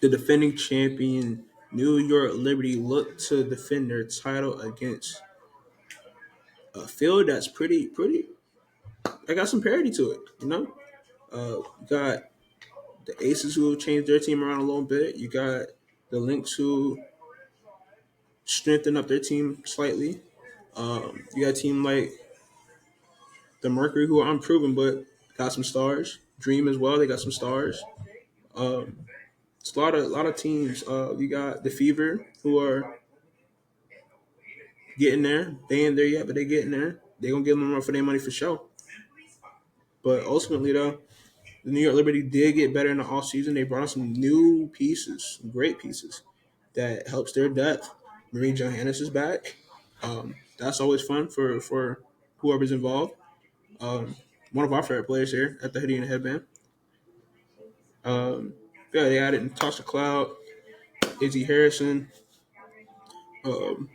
The defending champion New York Liberty look to defend their title against a field that's pretty. I got some parity to it, you know. You got the Aces who changed their team around a little bit. You got the Lynx who strengthened up their team slightly. You got a team like the Mercury who are unproven but got some stars. Dream as well, they got some stars. Um, it's a lot of teams. You got the Fever who are getting there. They ain't there yet, but they getting there. They gonna give them more for their money for sure. But ultimately, though, the New York Liberty did get better in the offseason. They brought in some new pieces, some great pieces that helps their depth. Marie Johannes is back. That's always fun for whoever's involved. Um, One of our favorite players here at the Hoodie and the Headband. Um, yeah, they added Natasha Cloud, Izzy Harrison, um,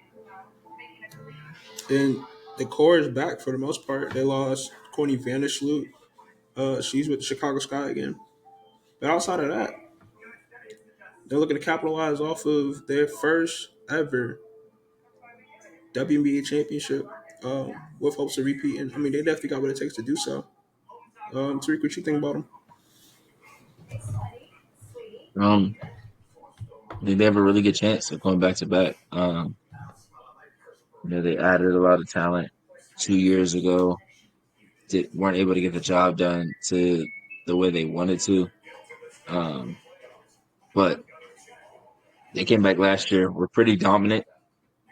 and the core is back for the most part. They lost Courtney Vandersloot. She's with the Chicago Sky again. But outside of that, they're looking to capitalize off of their first ever WNBA championship with hopes of repeating. I mean, they definitely got what it takes to do so. Tariq, what you think about them? Um, I think they have a really good chance of going back to back. They added a lot of talent 2 years ago. Weren't able to get the job done to the way they wanted to. Um, but they came back last year. Were pretty dominant.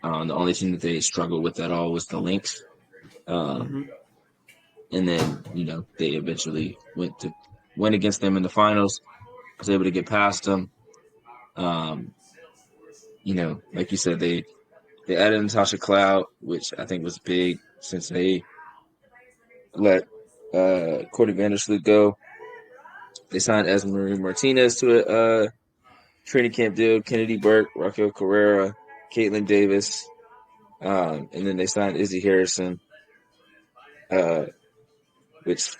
The only team that they struggled with at all was the Lynx. Um, Mm-hmm. and then they eventually went to win against them in the finals. Was able to get past them. Um, like you said, they added Natasha Cloud, which I think was big since they let Courtney Vandersloot go. They signed Esmeralda Martinez to a training camp deal. Kennedy Burke, Raquel Carrera, Caitlin Davis, and then they signed Izzy Harrison, uh, which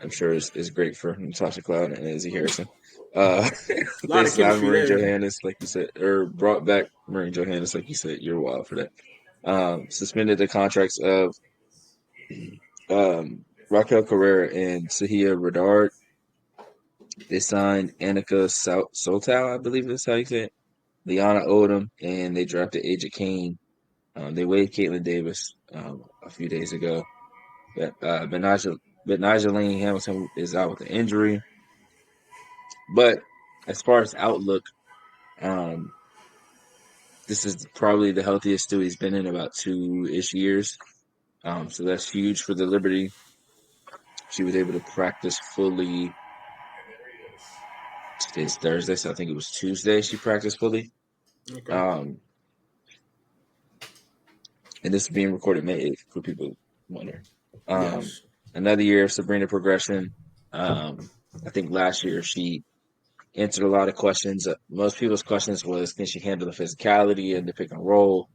I'm sure is great for Natasha Cloud and Izzy Harrison. Uh, A they lot of signed chemistry Marie there. Johannes, like you said, or brought back Marie Johannes, like you said. You're wild for that. Suspended the contracts of Raquel Carrera and Sahia Radard. They signed Annika Soltow, I believe that's how you say it. Liana Odom, and they drafted Aja Kane. They waived Caitlin Davis a few days ago. But Nigel Lane Hamilton is out with an injury. But as far as outlook, um, this is probably the healthiest Stewie's been in about 2-ish years. So that's huge for the Liberty. She was able to practice fully. Today's Thursday, so I think it was Tuesday she practiced fully. Okay. Um, and this is being recorded May 8th for people wondering. Um, Yes. Another year of Sabrina progression. I think last year she answered a lot of questions. Most people's questions was, can she handle the physicality and the pick and roll?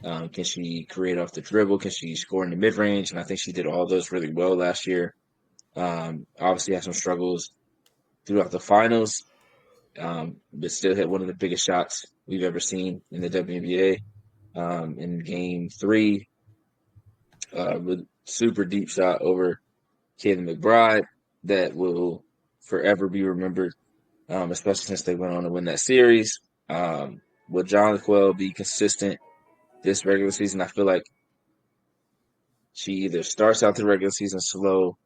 Can she create off the dribble? Can she score in the mid range? And I think she did all those really well last year. Obviously had some struggles throughout the finals, but still hit one of the biggest shots we've ever seen in the WNBA in Game 3 with super deep shot over Kayla McBride that will forever be remembered, especially since they went on to win that series. Will Jonquel be consistent this regular season? I feel like she either starts out the regular season slow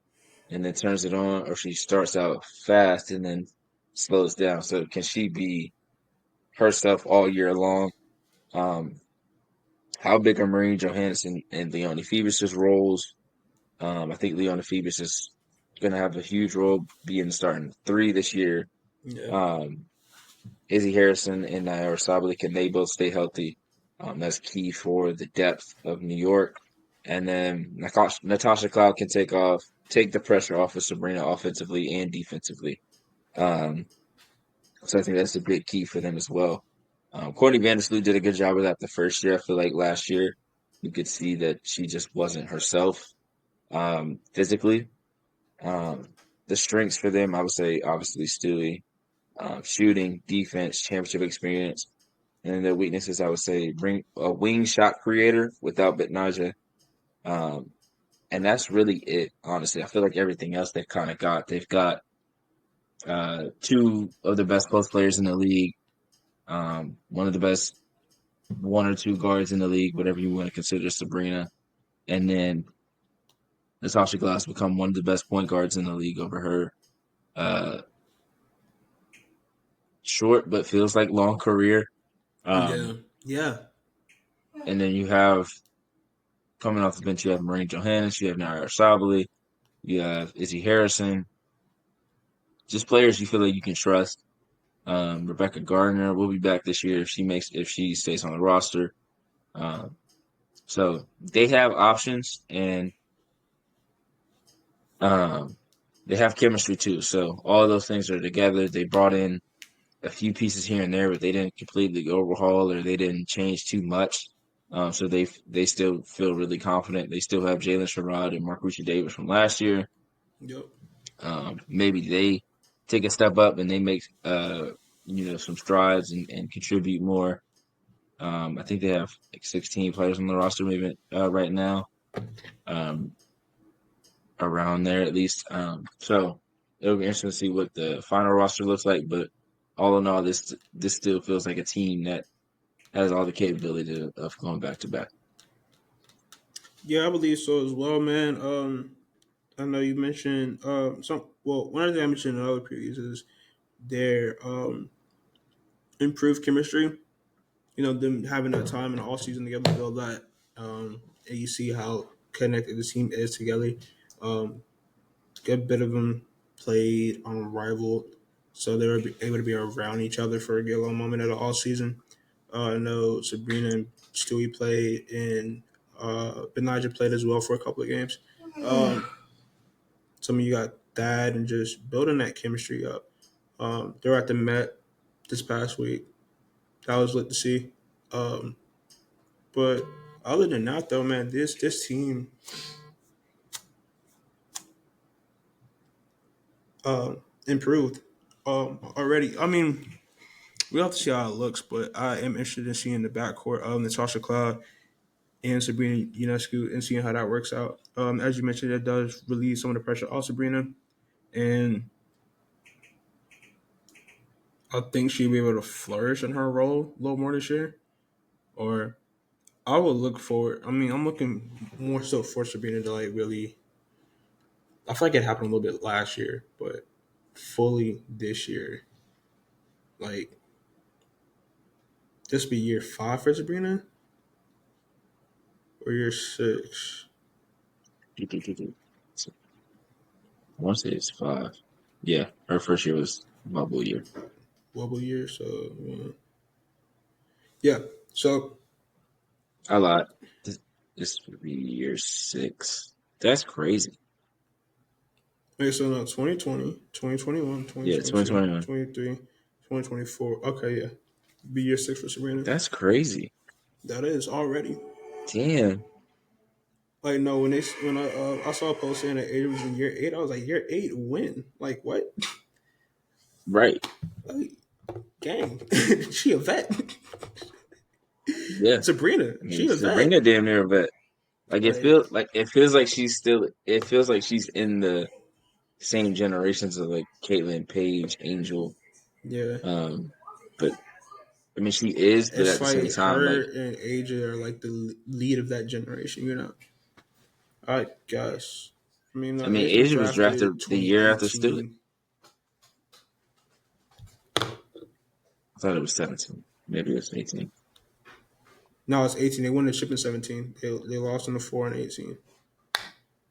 and then turns it on, or she starts out fast and then slows down. So can she be herself all year long? Um, how big are Marie Johannes and Leonie Phoebus' roles? I think Leonie Phoebus is going to have a huge role being starting 3 this year. Yeah. Um, Izzy Harrison and Naira Sabali, can they both stay healthy? That's key for the depth of New York. And then Natasha Cloud can take the pressure off of Sabrina offensively and defensively. Um, so I think that's a big key for them as well. Courtney Vandersloot did a good job of that the first year. I feel like last year you could see that she just wasn't herself physically. Um, the strengths for them, I would say, obviously Stewie. shooting, defense, championship experience. And then their weaknesses, I would say, bring a wing shot creator without Bitnaja. Um, and that's really it, honestly. I feel like everything else they've got two of the best post players in the league, one of the best one or two guards in the league, whatever you want to consider Sabrina. And then Natasha Glass become one of the best point guards in the league over her uh, short but feels like long career. Yeah, Um, yeah, and then you have coming off the bench, you have Marine Johannes, you have Naira Sabali, you have Izzy Harrison, just players you feel like you can trust. Rebecca Gardner will be back this year if she stays on the roster. Um, so they have options and um, they have chemistry too. So all those things are together. They brought in a few pieces here and there, but they didn't completely overhaul or they didn't change too much. So they still feel really confident. They still have Jalen Sherrod and Marquisha Davis from last year. yep, Maybe they take a step up and they make some strides and contribute more. I think they have like 16 players on the roster maybe right now, um, around there at least. So it'll be interesting to see what the final roster looks like. But all in all, this still feels like a team that has all the capability of going back to back. yeah. I believe so as well, man. I know you mentioned some. Well, one of the things I mentioned in other previews is their improved chemistry. You know, them having that time in the off season together to build that, and you see how connected the team is together. Um, good bit of them played on a rival, so they were able to be around each other for a good long moment of the all season. I know Sabrina and Stewie played, and Benaja played as well for a couple of games. Some of you got that, and just building that chemistry up. They were at the Met this past week. That was lit to see. Um, but other than that, though, man, this team improved already. I mean, we'll have to see how it looks, but I am interested in seeing the backcourt of Natasha Cloud and Sabrina Ionescu and seeing how that works out. As you mentioned, it does relieve some of the pressure off Sabrina, and I think she'll be able to flourish in her role a little more this year. Or I would look forward. I mean, I'm looking more so for Sabrina to like really. I feel like it happened a little bit last year, but fully this year, like this be year 5 for Sabrina or year 6. So I want to say it's 5. Yeah, her first year was bubble year. Wobble year. So yeah. So I lied. This would be year 6. That's crazy. okay, so no, 2020, 2021, Yeah, 2022, 2021. 23, 2024. Okay, yeah. Be year 6 for Sabrina. That's crazy. That is already. Damn. Like no, when I saw a post saying that Ada was in year 8, I was like, year 8 when? Like what? Right. Like, gang, she a vet. Yeah. Sabrina, I mean, she a vet. Sabrina damn near a vet. Like Like it feels like she's still it feels like she's in the same generations of like Caitlin, Paige, Angel. yeah, Um, but I mean she is, but it's at the same like time, her like and AJ are like the lead of that generation. You know, I guess. I mean, I mean Asia was Asia was drafted drafted the year after Stewie. 2018. I thought it was 17. Maybe it was 18. No, it's 18. They won the chip in 17. They lost in the 4 and 18.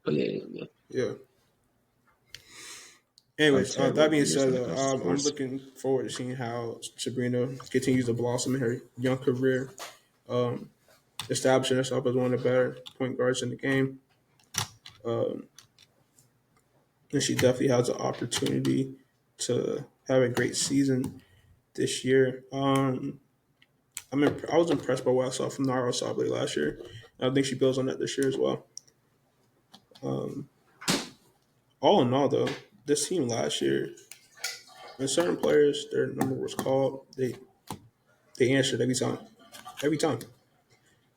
But yeah. Yeah. I'm Anyways, terrible that with being years said, when it though, comes to I'm sports. looking forward to seeing how Sabrina continues to blossom in her young career, um, establishing herself as one of the better point guards in the game. Um, and she definitely has an opportunity to have a great season this year. I was impressed by what I saw from Nara Sablé last year. I think she builds on that this year as well. Um, all in all, though, this team last year And certain players, their number was called. They answered every time. Every time.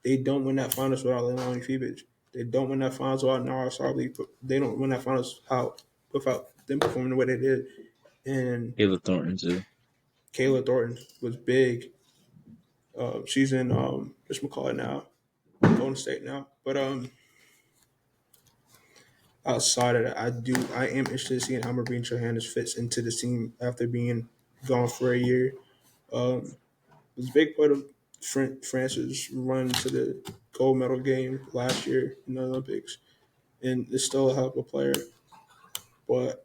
They don't win that finals without Leilani Phoebus. They don't win that finals without Nara Sarli. They don't win that finals without them performing the way they did. And Caleb Thornton too. Kayla Thornton was big. She's in just McCall now, Golden State now. But outside of that, I am interested in seeing how Marine Johannes fits into the team after being gone for a year. Um, it was a big part of France's run to the gold medal game last year in the Olympics, and is still a hell of a player. But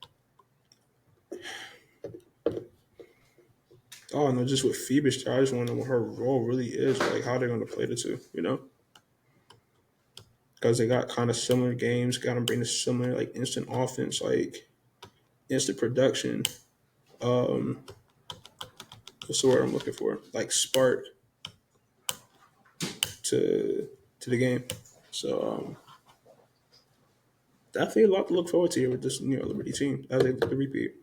oh no, just with Phoebus, I just want to know what her role really is, like how they're going to play the two, because they got kind of similar games, got them bringing similar like instant offense, like instant production. Um, what's the word I'm looking for? Like spark to the game. So definitely a lot to look forward to here with this Liberty team as they look to repeat.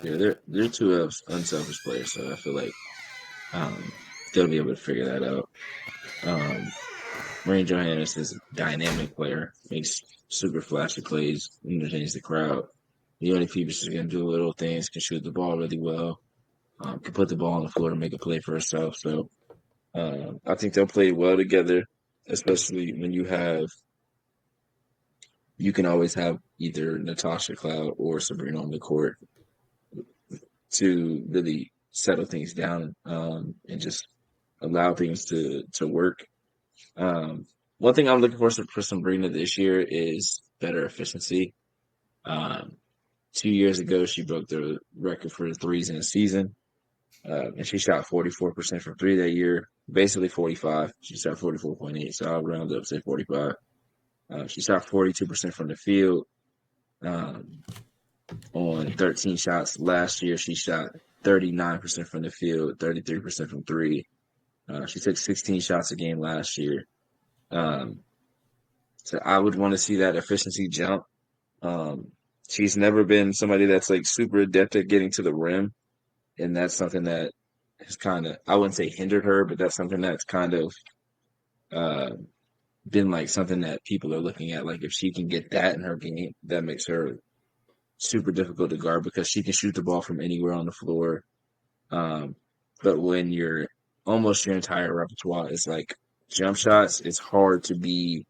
Yeah, they're two unselfish players, so I feel like um, they'll be able to figure that out. Um, Rain Johannes is a dynamic player, makes super flashy plays, entertains the crowd. Leonie Phoebus is going to do little things, can shoot the ball really well, can put the ball on the floor to make a play for herself. So I think they'll play well together, especially when you can always have either Natasha Cloud or Sabrina on the court to really settle things down and just allow things to work. Um, one thing I'm looking for Sabrina this year is better efficiency. Um, 2 years ago, she broke the record for threes in a season, and she shot 44% from three that year, basically 45. She shot 44.8, so I'll round up, say 45. She shot 42% from the field um, on 13 shots. Last year, she shot 39% from the field, 33% from three. She took 16 shots a game last year. Um, so I would want to see that efficiency jump. Um, she's never been somebody that's like super adept at getting to the rim, and that's something that has kind of, I wouldn't say hindered her, but that's something that's kind of uh, been like something that people are looking at. Like if she can get that in her game, that makes her super difficult to guard because she can shoot the ball from anywhere on the floor. Um, but when you're almost your entire repertoire is like jump shots, it's hard to be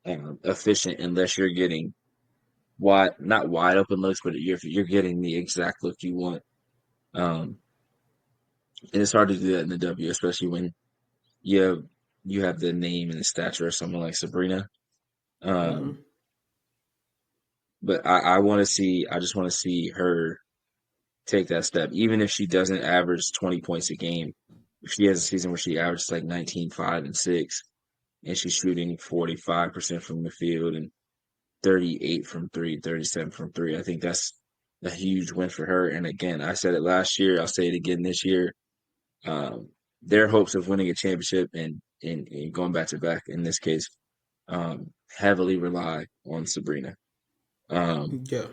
efficient unless you're getting not wide open looks, but you're getting the exact look you want. Um, and it's hard to do that in the W, especially when you have you have the name and the stature of someone like Sabrina. Um, Mm-hmm. but I just want to see her take that step, even if she doesn't average 20 points a game. If she has a season where she averages like 19, 5, and 6, and she's shooting 45% from the field and 38 from three, 37 from three. I think that's a huge win for her. And again, I said it last year. I'll say it again this year. Um, their hopes of winning a championship and going back to back in this case heavily rely on Sabrina. Um, Yeah.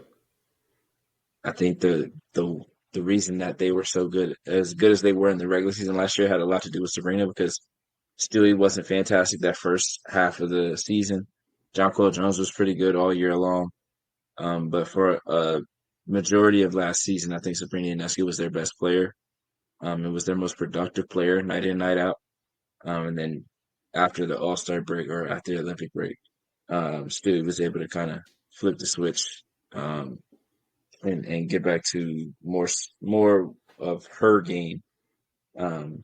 I think the reason that they were so good as they were in the regular season last year, had a lot to do with Sabrina because Stewie wasn't fantastic that first half of the season. Jonquel Jones was pretty good all year long. But for a majority of last season, I think Sabrina Ionescu was their best player. It was their most productive player night in, night out. And then after the All Star break or after the Olympic break, Stewie was able to kind of flip the switch um, and get back to more of her game. Um,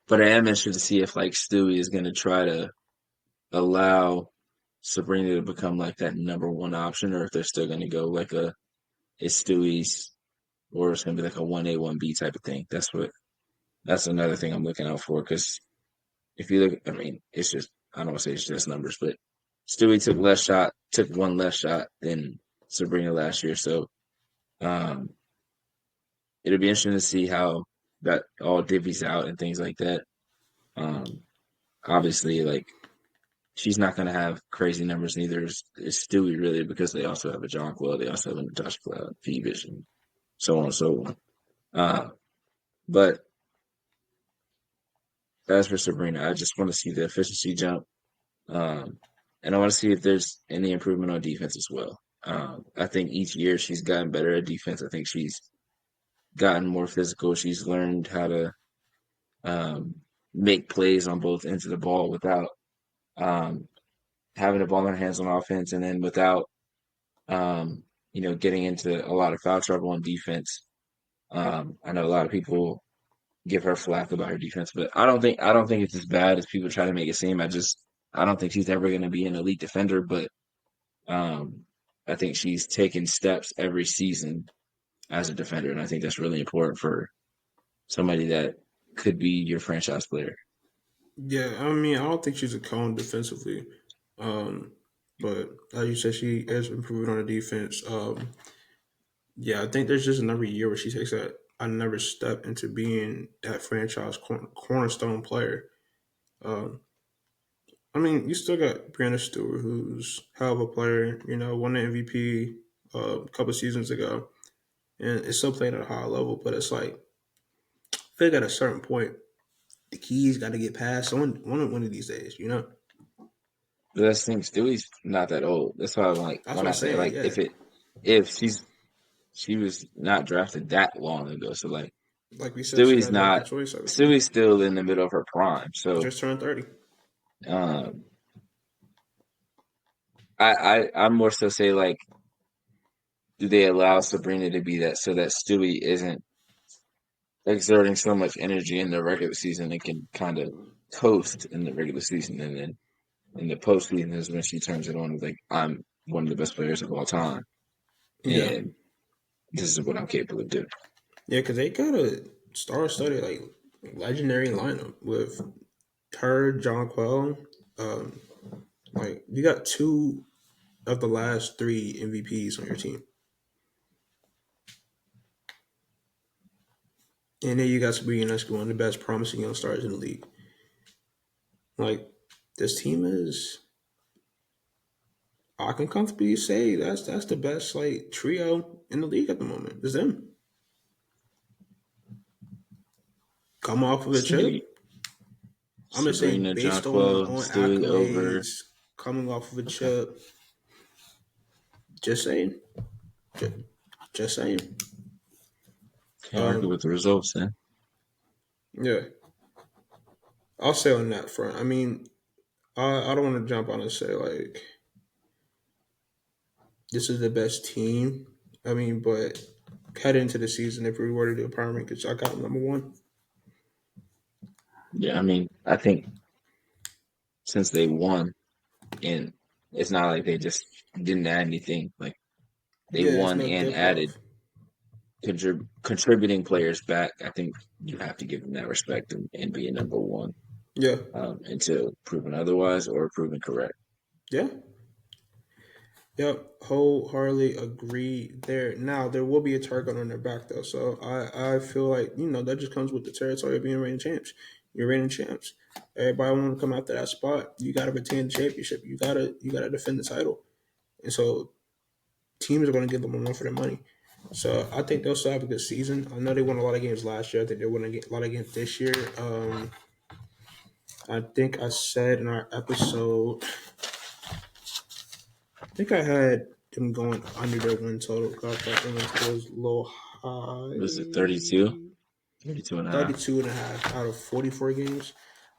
but I am interested to see if like Stewie is going to try to allow Sabrina to become like that number one option, or if they're still going to go like it's Stewie's, or it's going to be like a 1A 1B type of thing. That's another thing I'm looking out for because if you look, I mean, it's just I don't want to say it's just numbers, but Stewie took one less shot than Sabrina last year, so um, it'll be interesting to see how that all divvies out and things like that. Um, obviously, like she's not going to have crazy numbers, neither is Stewie really, because they also have a John Quill, they also have a Natasha Cloud, P Vision. so on and so on. But as for Sabrina, I just want to see the efficiency jump. Um, and I want to see if there's any improvement on defense as well. I think each year she's gotten better at defense. I think she's gotten more physical. She's learned how to um, make plays on both ends of the ball without um, having the ball in her hands on offense, and then without um, getting into a lot of foul trouble on defense. I know a lot of people give her flack about her defense, but I don't think it's as bad as people try to make it seem. I don't think she's ever going to be an elite defender, but um, I think she's taken steps every season as a defender, and I think that's really important for somebody that could be your franchise player. Yeah, I mean, I don't think she's a cone defensively, um, but like you said, she is improving on the defense. Yeah, I think there's just another year where she takes another step into being that franchise cornerstone player. Um, I mean, you still got Brianna Stewart, who's hell of a player. You know, won the MVP a couple seasons ago, and it's still playing at a high level. But it's like, I feel like at a certain point, the keys got to get passed one of these days. You know, But that's the thing, Stewie's not that old. That's why I'm like that's when what I I'm say saying. like Yeah, if she was not drafted that long ago, so like like we said, she Stewie's got drafted not 2017. Stewie's still in the middle of her prime. So Just turned 30. um, I'm more so say like, do they allow Sabrina to be that so that Stewie isn't exerting so much energy in the regular season and can kind of coast in the regular season, and then in the postseason is when she turns it on and like I'm one of the best players of all time, Yeah, and this is what I'm capable of doing. yeah, because they got a star-studded like legendary lineup with her, John Quell. Um, like you got two of the last three MVPs on your team, and then you got Sabrina Ionescu, one of the best promising young stars in the league. Like this team is, I can comfortably say that's the best like trio in the league at the moment. It's them. Come off of a Stewie, chip. I'm just saying, Sabrina, based on Jonquil, Stewie over. accolades, coming off of a Okay, chip. Just saying. Just, just saying. can't argue Um, with the results then. yeah, I'll say on that front. I mean, I don't want to jump on and say like this is the best team. I mean, but head into the season, if we were to do a power rankings, I got them number one. Yeah, I mean, I think since they won, and it's not like they just didn't add anything. Like they Yeah, it's won no and dip added off. contributing players back. I think you have to give them that respect and be a number one Yeah, until proven otherwise or proven correct. yeah, yep. Wholeheartedly agree there. Now there will be a target on their back though, so I feel like that just comes with the territory of being reigning champs. You're reigning champs. Everybody want to come after that spot. You got to retain the championship. You gotta defend the title. And so teams are going to give them more for their money. So I think they'll still have a good season. I know they won a lot of games last year. I think they won a lot of games this year. I think I said in our episode, I think I had them going under their win total. 'Cause I thought their win total was a little Was it 32? high. 32 and a half. 32 and a half out of 44 games.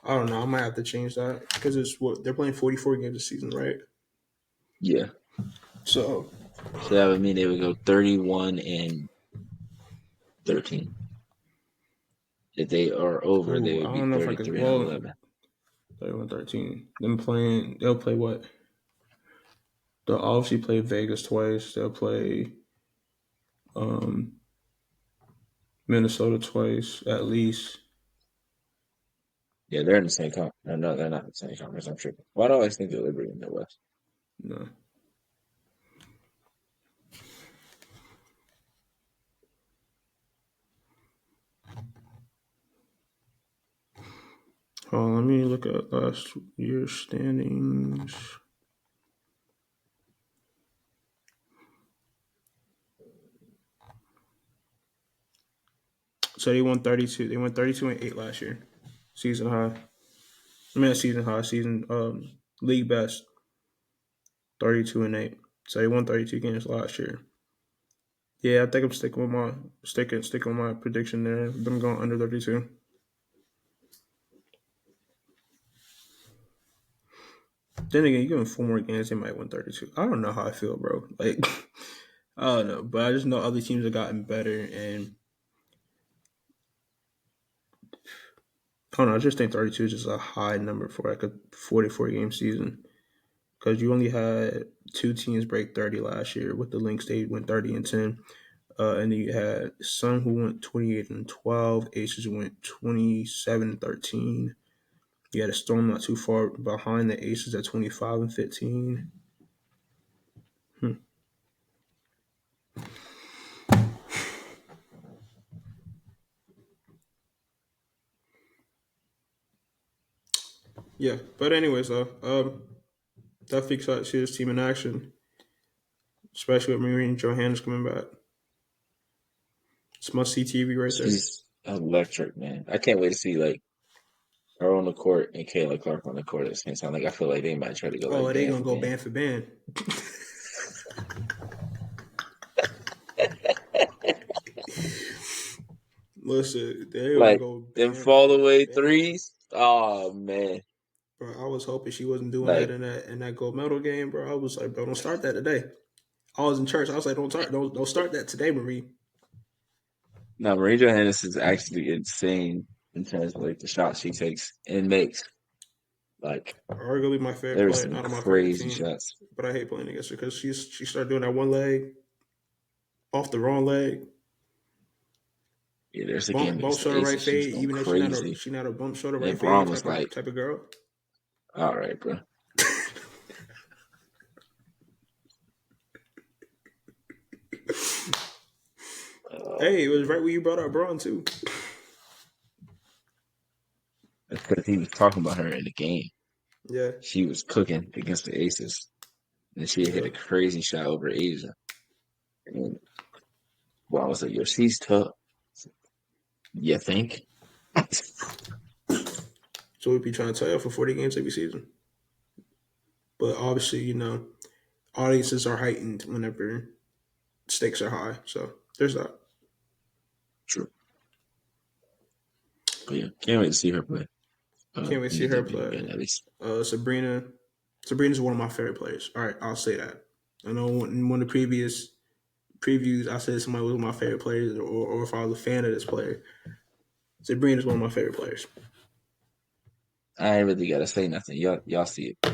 I don't know. I might have to change that because it's what they're playing 44 games this season, right? Yeah. So, So that would mean they would go 31 and 13. If they are over, they I would be don't know if I could. 33 and Well, 11. 31-13. Them playing, they'll play what? They'll obviously play Vegas twice. They'll play um, Minnesota twice at least. Yeah, they're in the same conference. No, they're not in the same conference. I'm sure. Why do I always think they're Liberty in the West? No. Hold on, let me look at last year's standings. So they won 32. They won 32-8 last year, season high. I mean, not season high, season league best 32-8. So they won 32 games last year. Yeah, I think I'm sticking with my prediction there. Them going under 32. Then again, you give them 4 more games, they might win 32. I don't know how I feel, bro. Like, I don't know, but I just know other teams have gotten better, and I don't know. I just think 32 is just a high number for like a 44 game season because you only had two teams break 30 last year. With the Lynx, they went 30-10. And then you had Sun who went 28-12. Aces who went 27-13. You had a Storm not too far behind the Aces at 25-15. Hmm. Yeah, but anyways, though, definitely excited to see this team in action, especially with Marine Johannes coming back. It's must see TV right there. She's electric, man. I can't wait to see like her on the court and Kayla Clark on the court at the same time. Like I feel like they might try to go Oh, like they band gonna for go band. band for band. Listen, they gonna Like go them band fall for away band. threes. Oh man. Bro, I was hoping she wasn't doing that Like in that gold medal game, bro. I was like, bro, don't start that today. I was in church. I was like, don't start that today, Marie. now Marie Johannes is actually insane in terms of like the shots she takes and makes. Like Arguably my favorite there are player, some not on my favorite crazy team, shots. but I hate playing against her because she started doing that one leg off the wrong leg, Yeah, there's a game bump against the shoulder right Aces. She was fade, going even though she not a crazy. she not a bump shoulder And right Braun fade was like, type of girl. all right, bro. Hey, it was right where you brought up Braun too. That's because he was talking about her in the game. Yeah, She was cooking against the Aces. And she had hit yeah. a crazy shot over Asia. And well, I was like, yo, she's tough. You think? So we'd be trying to tell you for 40 games every season. But obviously, audiences are heightened whenever stakes are high. So there's that. True. But yeah, can't wait to see her play Can't wait to in see the her WNBA play. at least. Sabrina. Sabrina's one of my favorite players. All right, I'll say that. I know in one of the previous previews, I said somebody was one of my favorite players, or if I was a fan of this player. Sabrina's one of my favorite players. I ain't really gotta say nothing. Y'all see it.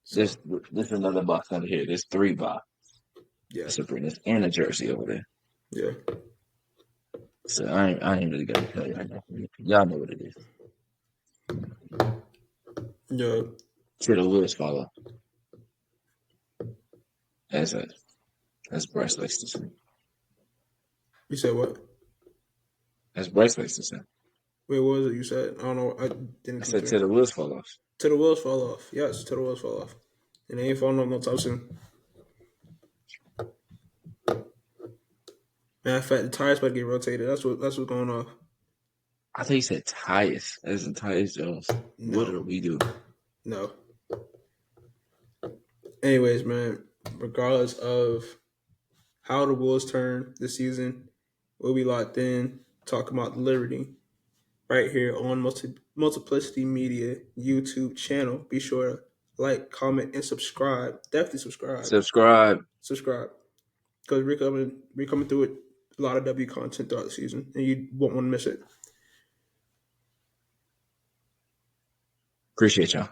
So There's another box under here. There's three box. yeah, Sabrina's and a jersey over there. yeah, So I ain't really gonna tell you right now. Y'all know what it is. yeah. To the Lewis follow. As a as Bryce likes to say. You said what? As Bryce likes to say. Wait, what was it you said? I don't know. I didn't I come said through. to the Lewis follows. Till the wheels fall off. Yes, till the wheels fall off. And they ain't falling off no time soon. Matter of fact, the tires about to get rotated. That's what's going on. I think he said Tyus, as in Tyus Jones. What No, are we doing? no. Anyways, man, regardless of how the Wolves turn this season, we'll be locked in talking about Liberty right here on Multiplicity Media YouTube channel. Be sure to like, comment, and subscribe. Definitely subscribe. Subscribe. Subscribe. Because we're coming through it a lot of W content throughout the season, and you won't want to miss it. Appreciate y'all.